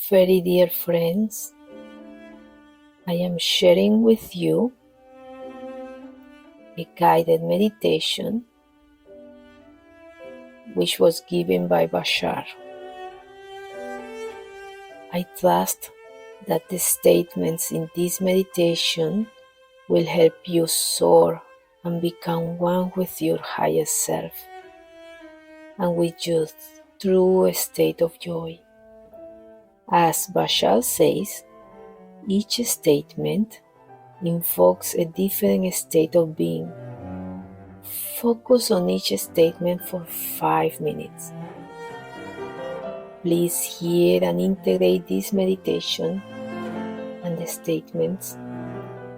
Very dear friends, I am sharing with you a guided meditation which was given by Bashar. I trust that the statements in this meditation will help you soar and become one with your highest self and with your true state of joy. As Bashar says, each statement invokes a different state of being. Focus on each statement for 5 minutes. Please hear and integrate this meditation and the statements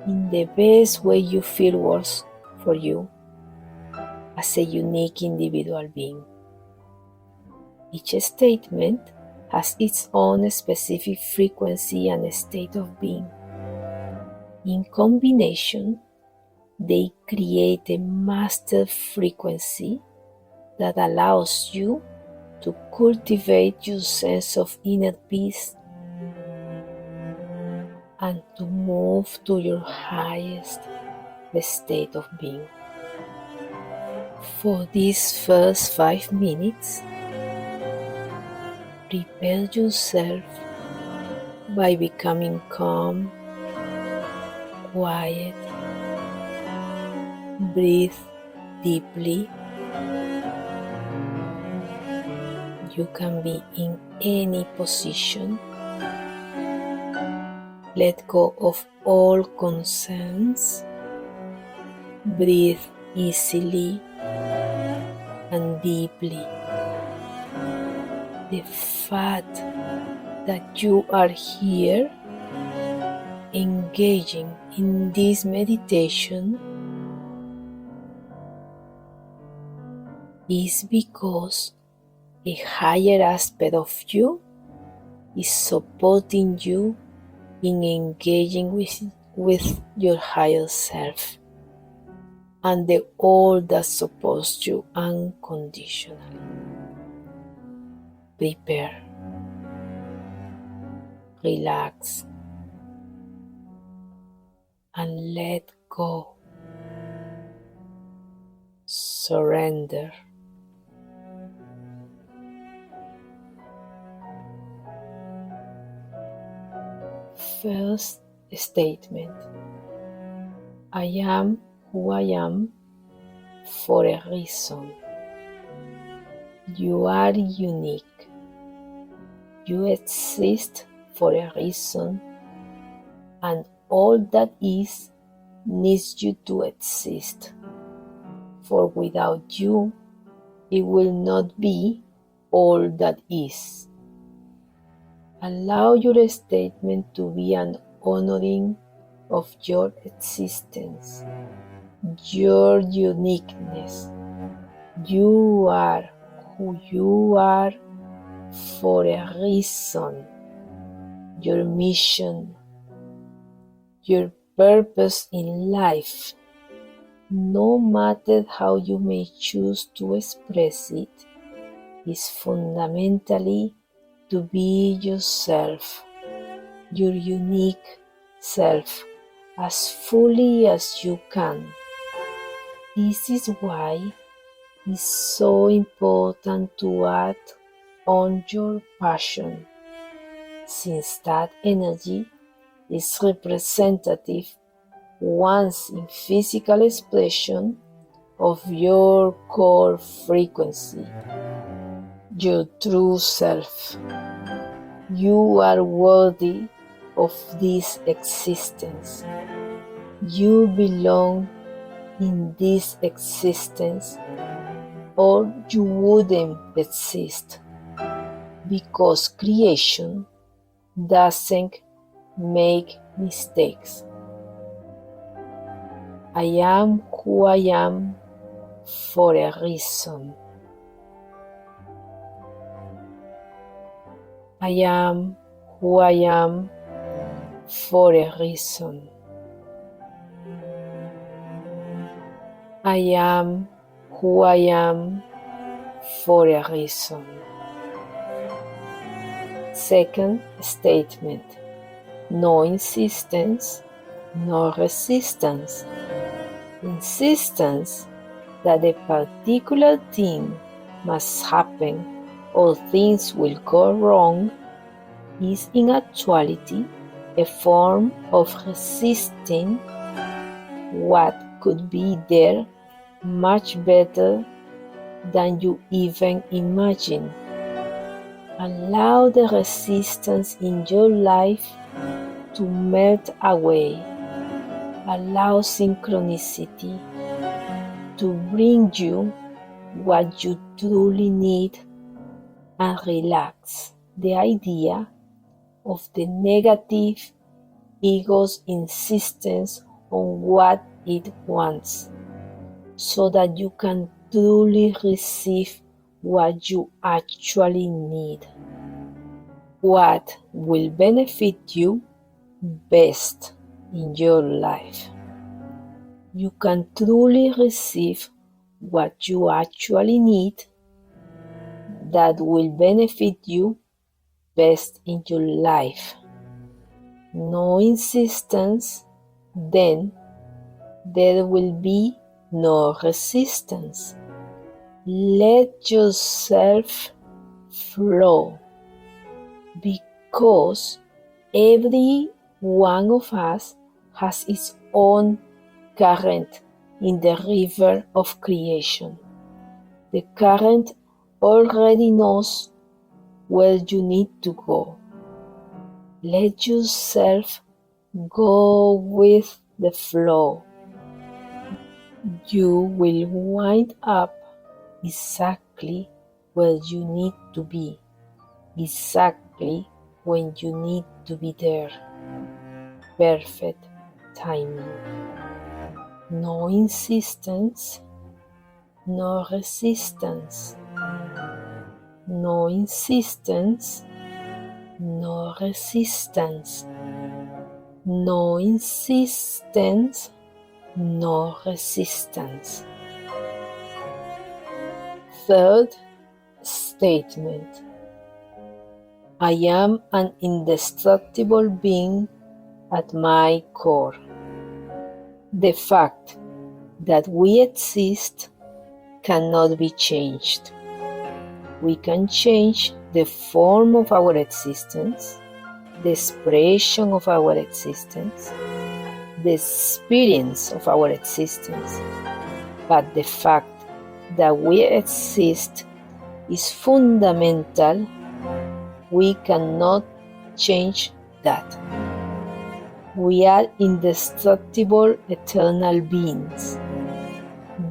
in the best way you feel works for you as a unique individual being. Each statement has its own specific frequency and state of being. In combination, they create a master frequency that allows you to cultivate your sense of inner peace and to move to your highest state of being. For these first 5 minutes, prepare yourself by becoming calm, quiet, breathe deeply. You can be in any position. Let go of all concerns. Breathe easily and deeply. The fact that you are here engaging in this meditation is because a higher aspect of you is supporting you in engaging with your higher self and the all that supports you unconditionally. Prepare, relax, and let go. Surrender. First statement: I am who I am for a reason. You are unique. You exist for a reason, and all that is needs you to exist. For without you, it will not be all that is. Allow your statement to be an honoring of your existence, your uniqueness. You are who you are for a reason. Your mission, your purpose in life, no matter how you may choose to express it, is fundamentally to be yourself, your unique self, as fully as you can. This is why it's so important to act on your passion, since that energy is representative once in physical expression of your core frequency, your true self. You are worthy of this existence. You belong in this existence, or you wouldn't exist, because creation doesn't make mistakes. I am who I am for a reason. I am who I am for a reason. I am who I am for a reason. Second statement. No insistence, no resistance. Insistence that a particular thing must happen or things will go wrong is in actuality a form of resisting what could be there much better than you even imagine. Allow the resistance in your life to melt away. Allow synchronicity to bring you what you truly need, and relax the idea of the negative ego's insistence on what it wants, so that you can truly receive what you actually need, what will benefit you best in your life. You can truly receive what you actually need that will benefit you best in your life. No insistence, then there will be no resistance. Let yourself flow, because every one of us has its own current in the river of creation. The current already knows where you need to go. Let yourself go with the flow. You will wind up exactly where you need to be, exactly when you need to be there. Perfect timing. No insistence, no resistance. No insistence, no resistance. No insistence, no resistance. Third statement. I am an indestructible being at my core. The fact that we exist cannot be changed. We can change the form of our existence, the expression of our existence, the experience of our existence, but the fact that we exist is fundamental. We cannot change that. We are indestructible eternal beings.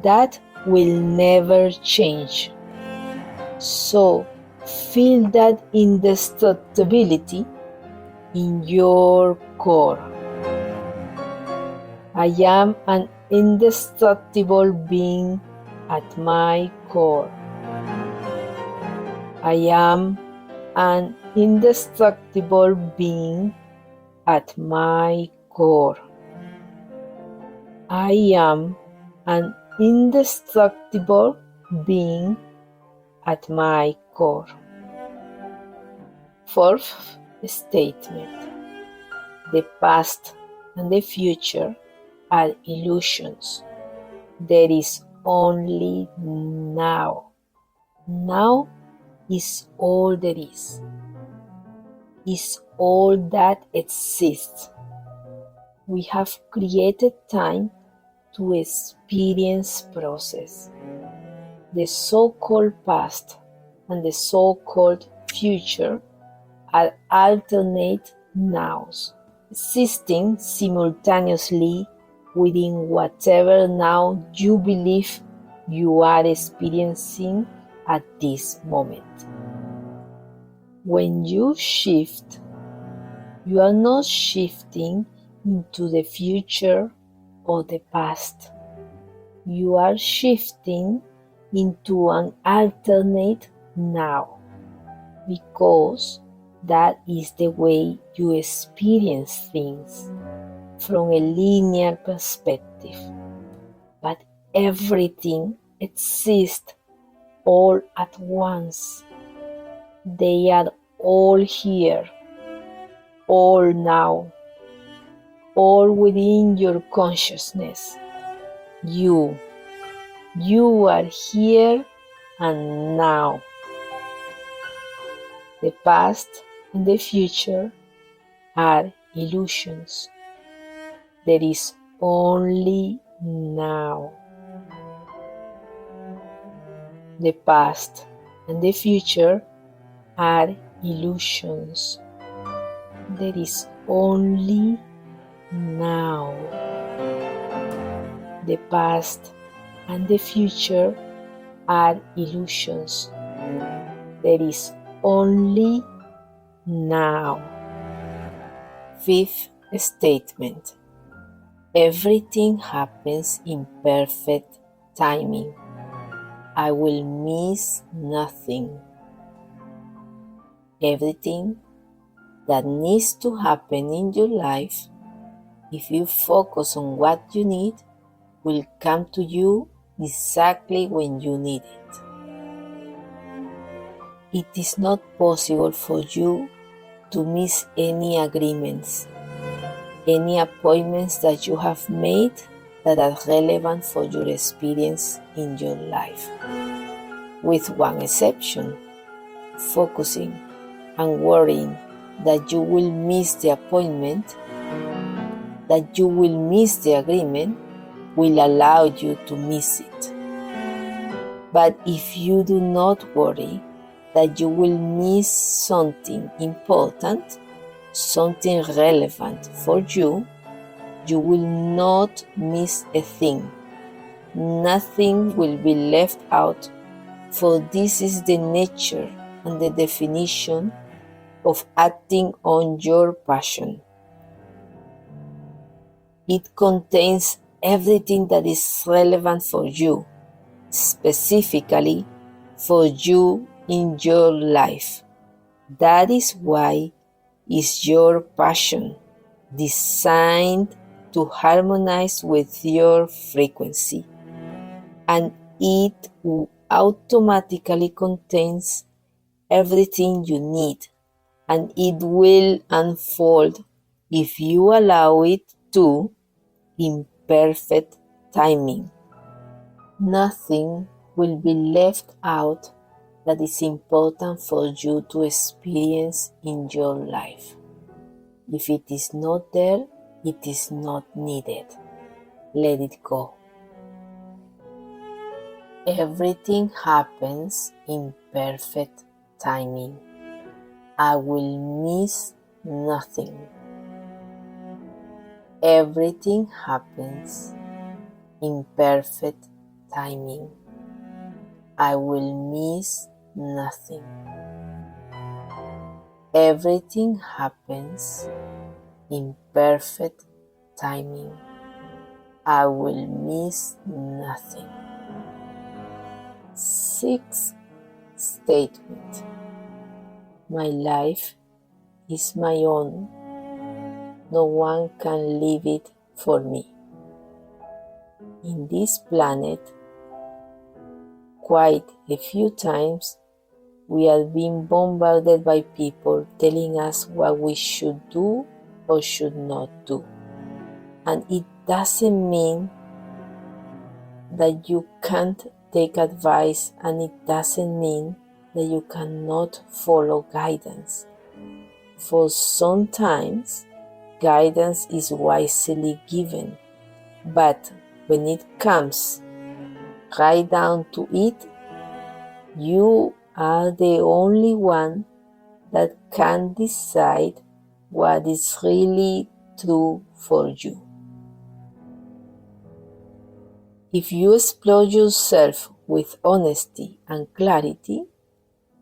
That will never change. So feel that indestructibility in your core. I am an indestructible being at my core. I am an indestructible being at my core. I am an indestructible being at my core. Fourth statement. The past and the future are illusions. There is only now. Now is all there is all that exists. We have created time to experience process. The so-called past and the so-called future are alternate nows, existing simultaneously within whatever now you believe you are experiencing at this moment. When you shift, you are not shifting into the future or the past. You are shifting into an alternate now, because that is the way you experience things from a linear perspective. But everything exists all at once. They are all here, all now, all within your consciousness. You are here and now. The past and the future are illusions. There is only now. The past and the future are illusions. There is only now. The past and the future are illusions. There is only now. Fifth statement. Everything happens in perfect timing. I will miss nothing. Everything that needs to happen in your life, if you focus on what you need, will come to you exactly when you need it. It is not possible for you to miss any agreements, any appointments that you have made that are relevant for your experience in your life. With one exception, focusing and worrying that you will miss the appointment, that you will miss the agreement, will allow you to miss it. But if you do not worry that you will miss something important, something relevant for you, you will not miss a thing. Nothing will be left out, for this is the nature and the definition of acting on your passion. It contains everything that is relevant for you, specifically for you in your life. That is why it's your passion, designed to harmonize with your frequency, and it automatically contains everything you need, and it will unfold if you allow it to in perfect timing. Nothing will be left out that is important for you to experience in your life. If it is not there, it is not needed. Let it go. Everything happens in perfect timing. I will miss nothing. Everything happens in perfect timing. I will miss nothing. Everything happens in perfect timing. I will miss nothing. Sixth statement. My life is my own. No one can live it for me. In this planet, quite a few times, we have been bombarded by people telling us what we should do or should not do. And it doesn't mean that you can't take advice, and it doesn't mean that you cannot follow guidance. For sometimes, guidance is wisely given, but when it comes right down to it, you are the only one that can decide what is really true for you. If you explore yourself with honesty and clarity,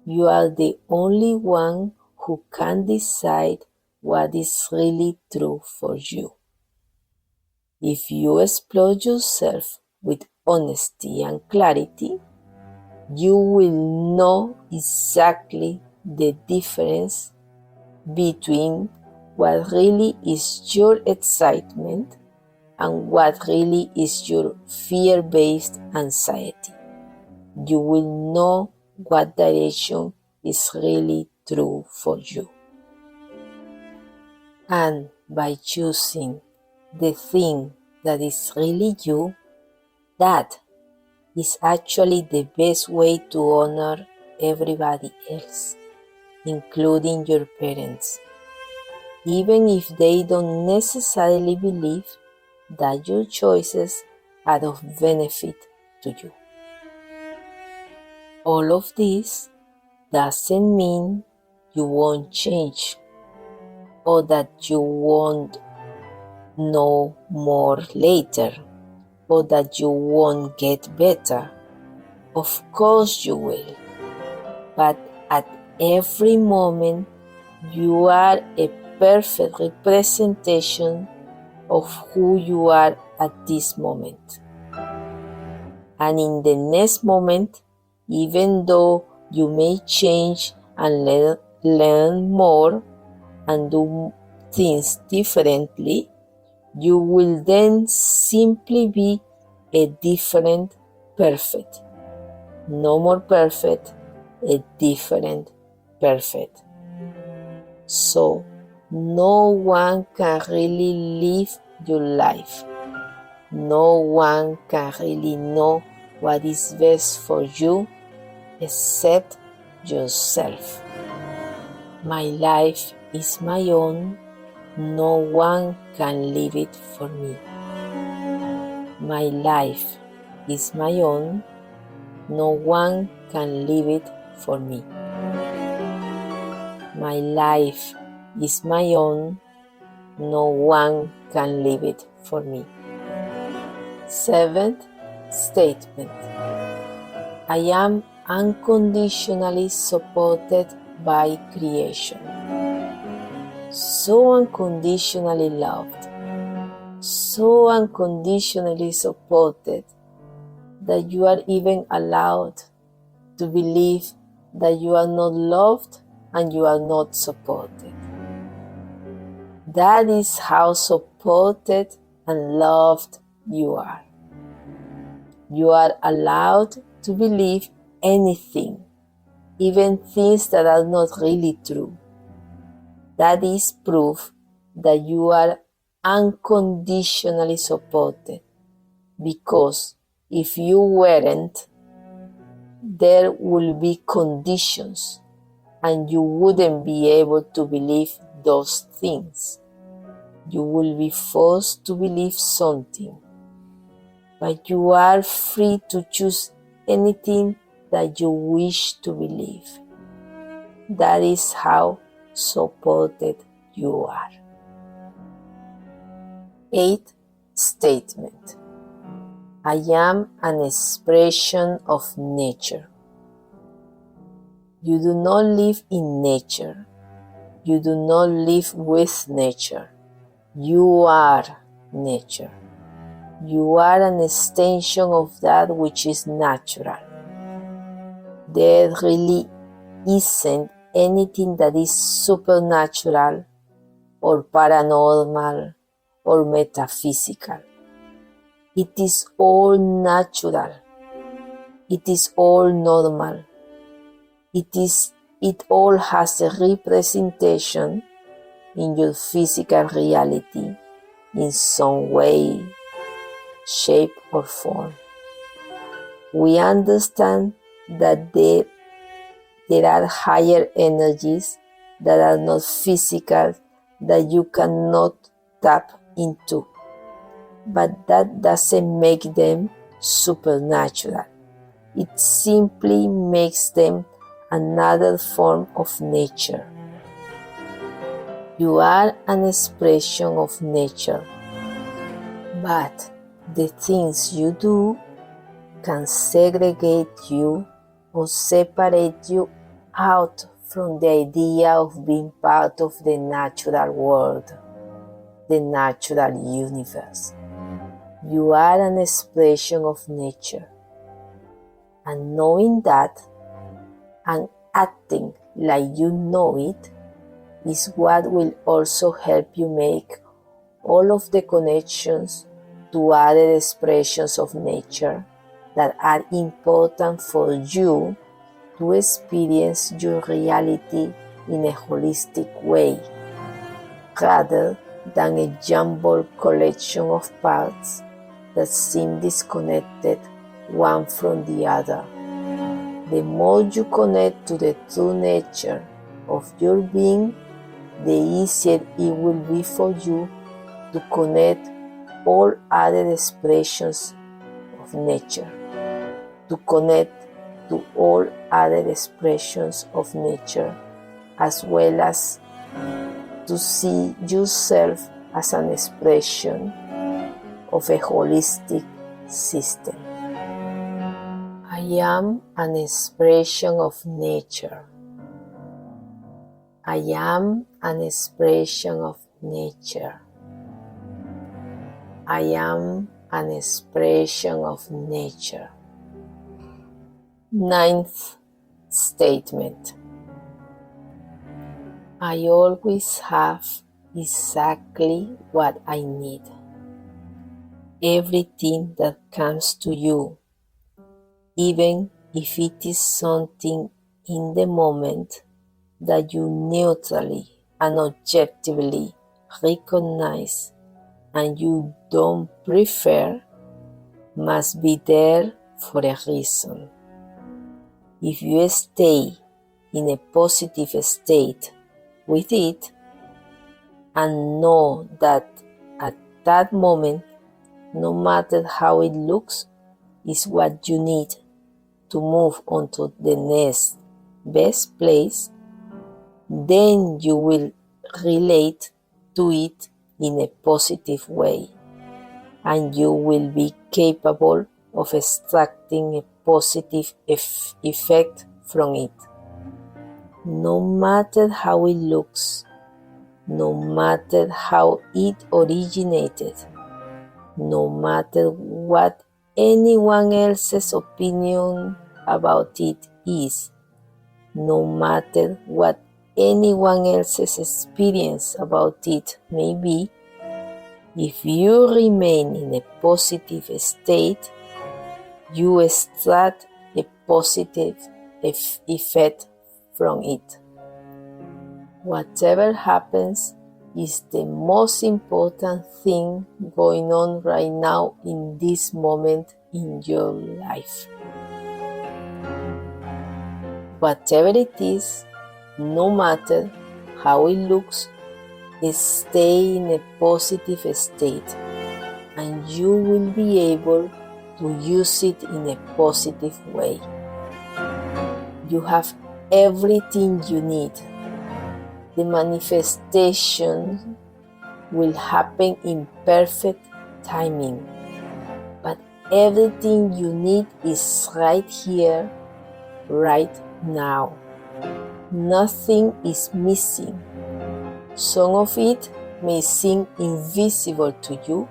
you are the only one who can decide what is really true for you. If you explore yourself with honesty and clarity, you will know exactly the difference between what really is your excitement and what really is your fear-based anxiety. You will know what direction is really true for you. And by choosing the thing that is really you, that is actually the best way to honor everybody else, including your parents, even if they don't necessarily believe that your choices are of benefit to you. All of this doesn't mean you won't change or that you won't know more later or that you won't get better. Of course you will. But at every moment, you are a perfect representation of who you are at this moment. And in the next moment, even though you may change and learn more and do things differently, you will then simply be a different perfect. No more perfect, a different perfect. So no one can really live your life. No one can really know what is best for you except yourself. My life is my own. No one can live it for me. My life is my own. No one can live it for me. My life is my own. No one can live it for me. Seventh statement. I am unconditionally supported by creation. So unconditionally loved, so unconditionally supported that you are even allowed to believe that you are not loved and you are not supported. That is how supported and loved you are. You are allowed to believe anything, even things that are not really true. That is proof that you are unconditionally supported, because if you weren't, there will be conditions and you wouldn't be able to believe those things. You will be forced to believe something, but you are free to choose anything that you wish to believe. That is how supported you are. Eighth statement. I am an expression of nature. You do not live in nature. You do not live with nature. You are nature. You are an extension of that which is natural. There really isn't anything that is supernatural or paranormal or metaphysical. It is all natural. It is all normal. It all has a representation in your physical reality in some way, shape, or form. We understand that there are higher energies that are not physical, that you cannot tap into. But that doesn't make them supernatural. It simply makes them another form of nature. You are an expression of nature, but the things you do can segregate you or separate you out from the idea of being part of the natural world, the natural universe. You are an expression of nature, and knowing that and acting like you know it is what will also help you make all of the connections to other expressions of nature that are important for you to experience your reality in a holistic way, rather than a jumbled collection of parts that seem disconnected one from the other. The more you connect to the true nature of your being, the easier it will be for you to connect all other expressions of nature, to connect to all other expressions of nature, as well as to see yourself as an expression of a holistic system. I am an expression of nature. I am an expression of nature. I am an expression of nature. Ninth statement. I always have exactly what I need. Everything that comes to you, even if it is something in the moment that you neutrally and objectively recognize and you don't prefer, must be there for a reason. If you stay in a positive state with it and know that at that moment, no matter how it looks, is what you need to move on to the next best place, then you will relate to it in a positive way, and you will be capable of extracting a positive effect from it. No matter how it looks, no matter how it originated, no matter what anyone else's opinion about it is, no matter what anyone else's experience about it may be, if you remain in a positive state, you extract a positive effect from it. Whatever happens is the most important thing going on right now in this moment in your life. Whatever it is, no matter how it looks, stay in a positive state and you will be able to use it in a positive way. You have everything you need. The manifestation will happen in perfect timing, but everything you need is right here, right now. Nothing is missing. Some of it may seem invisible to you,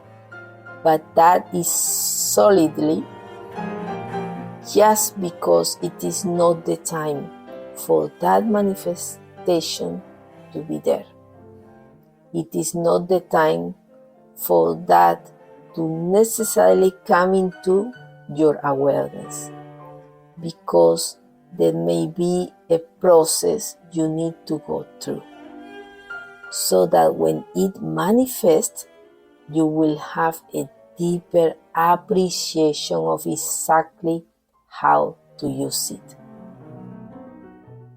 but that is solidly just because it is not the time for that manifestation to be there. It is not the time for that to necessarily come into your awareness, because there may be a process you need to go through, so that when it manifests, you will have a deeper appreciation of exactly how to use it.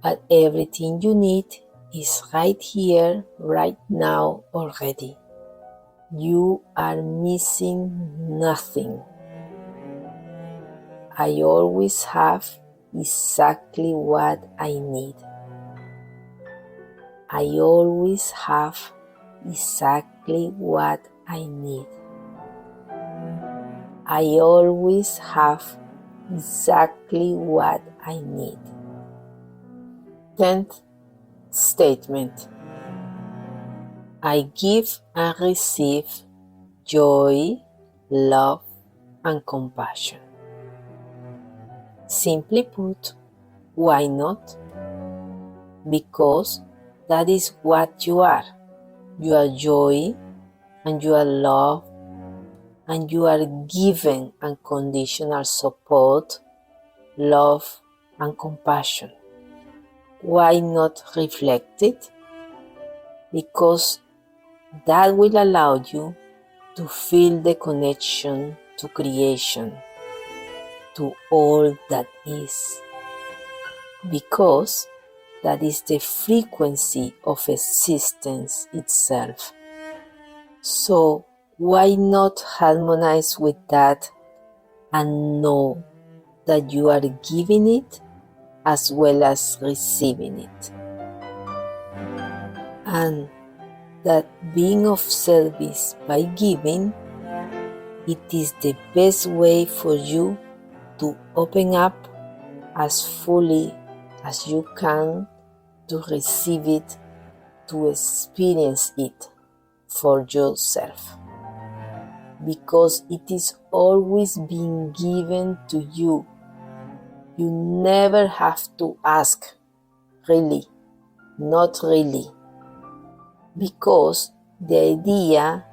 But everything you need is right here, right now already. You are missing nothing. I always have exactly what I need. I always have exactly what I need. I always have exactly what I need. 10th statement. I give and receive joy, love, and compassion. Simply put, why not? Because that is what you are. You are joy, and you are love, and you are given unconditional support, love, and compassion. why not reflect it? Because that will allow you to feel the connection to creation, to all that is. Because that is the frequency of existence itself. So why not harmonize with that and know that you are giving it as well as receiving it? And that being of service by giving, it is the best way for you to open up as fully as you can to receive it, to experience it for yourself. Because it is always being given to you. You never have to ask, really, not really. Because the idea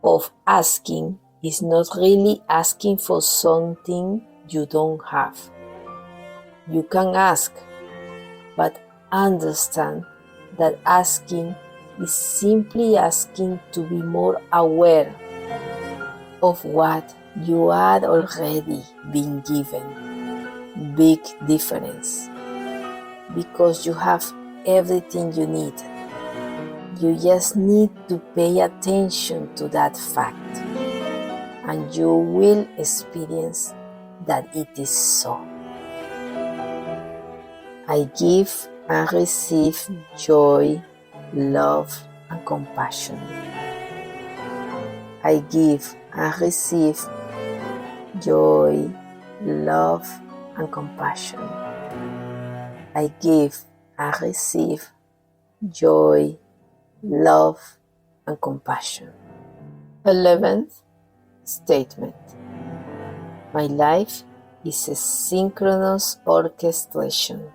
of asking is not really asking for something you don't have. You can ask, but understand that asking is simply asking to be more aware of what you are already being given. Big difference. Because you have everything you need. You just need to pay attention to that fact, and you will experience that it is so. I give and receive joy, love, and compassion. I give and receive joy, love, and compassion. I give and receive joy, love, and compassion. 11th Statement. My life is a synchronous orchestration.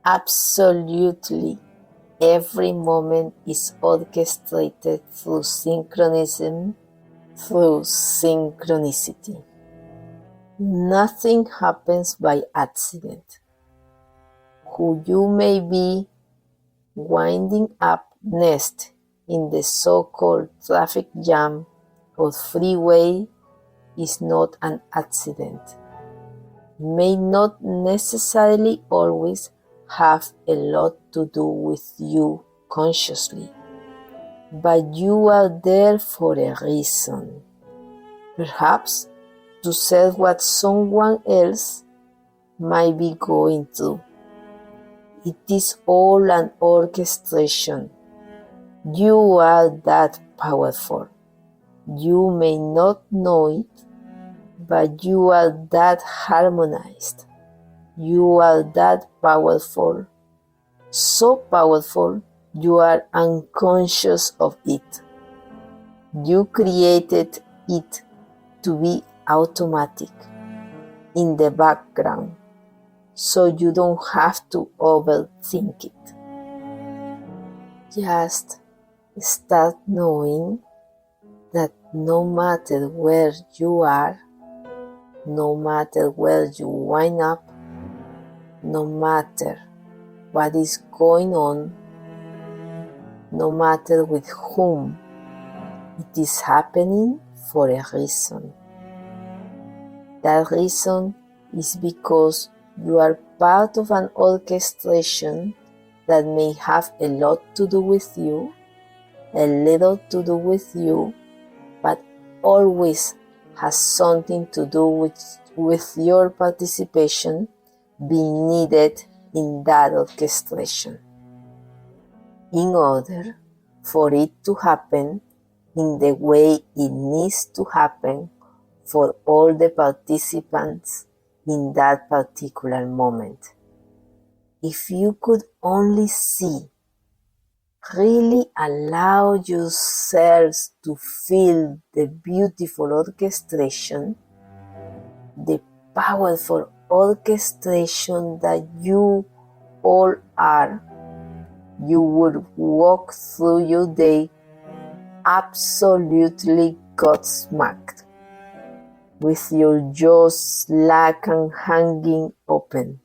Absolutely every moment is orchestrated through synchronism, through synchronicity. Nothing happens by accident. Who you may be winding up next in the so-called traffic jam or freeway is not an accident. May not necessarily always have a lot to do with you consciously, but you are there for a reason. Perhaps to serve what someone else might be going through. It is all an orchestration. You are that powerful. You may not know it, but you are that harmonized. You are that powerful. So powerful, you are unconscious of it. You created it to be automatic in the background, so you don't have to overthink it. Just start knowing that no matter where you are, no matter where you wind up, no matter what is going on, no matter with whom, it is happening for a reason. That reason is because you are part of an orchestration that may have a lot to do with you, a little to do with you, but always has something to do with your participation being needed in that orchestration, in order for it to happen in the way it needs to happen for all the participants in that particular moment. If you could only see, really allow yourselves to feel the beautiful orchestration, the powerful orchestration that you all are, you would walk through your day absolutely gobsmacked, with your jaws slack and hanging open,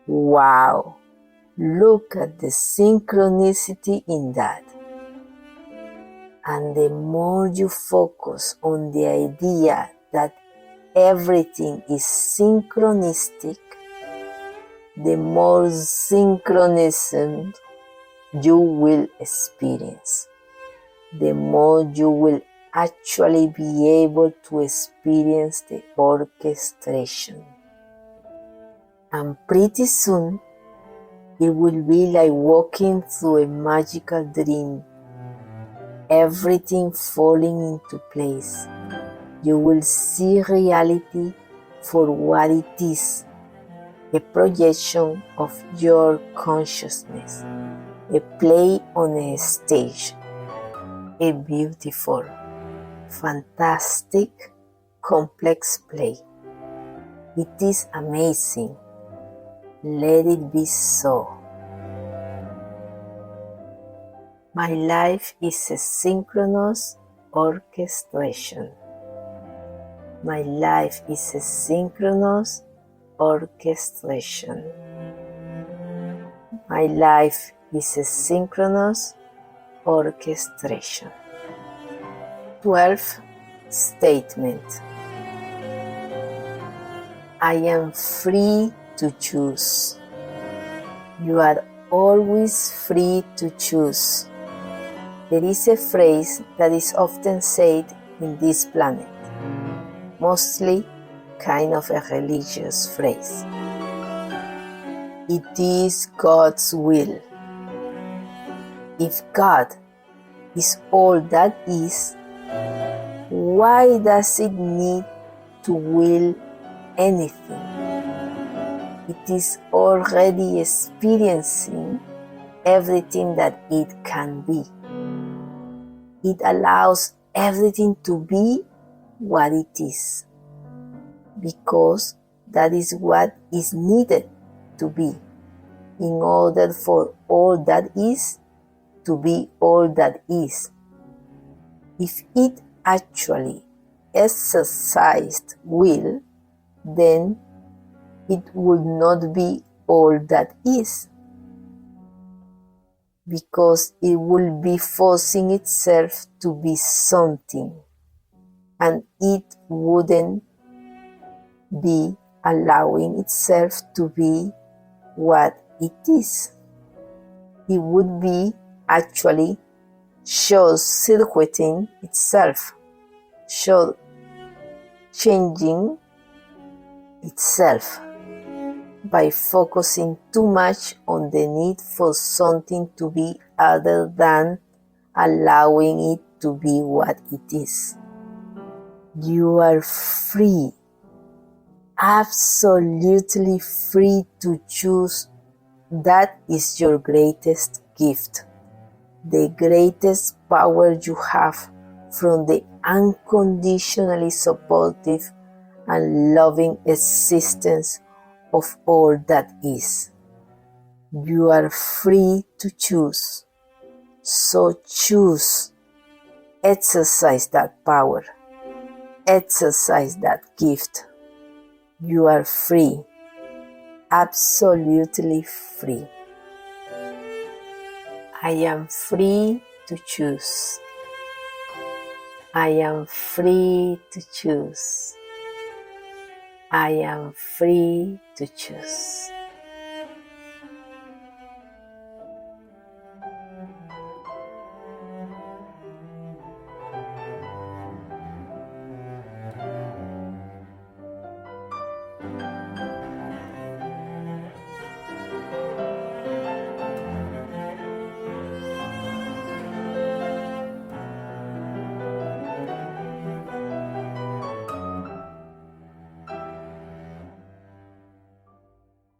Wow! Look at the synchronicity in that. And the more you focus on the idea that everything is synchronistic, the more synchronism you will experience, the more you will actually be able to experience the orchestration. And pretty soon, it will be like walking through a magical dream, everything falling into place. You will see reality for what it is, a projection of your consciousness, a play on a stage, a beautiful, fantastic, complex play. It is amazing. Let it be so. My life is a synchronous orchestration. My life is a synchronous orchestration. My life is a synchronous orchestration. 12th Statement. I am free to choose. You are always free to choose. There is a phrase that is often said in this planet, mostly kind of a religious phrase. It is God's will. If God is all that is, why does it need to will anything? It is already experiencing everything that it can be. It allows everything to be what it is, because that is what is needed to be in order for all that is to be all that is. If it actually exercised will, then it would not be all that is, because it will be forcing itself to be something, and it wouldn't be allowing itself to be what it is. It would be actually short-circuiting itself, changing itself by focusing too much on the need for something to be other than allowing it to be what it is. You are free, absolutely free to choose. That is your greatest gift, the greatest power you have from the unconditionally supportive and loving existence of all that is. You are free to choose. So choose. Exercise that power. Exercise that gift. You are free. Absolutely free. I am free to choose. I am free to choose. I am free to choose.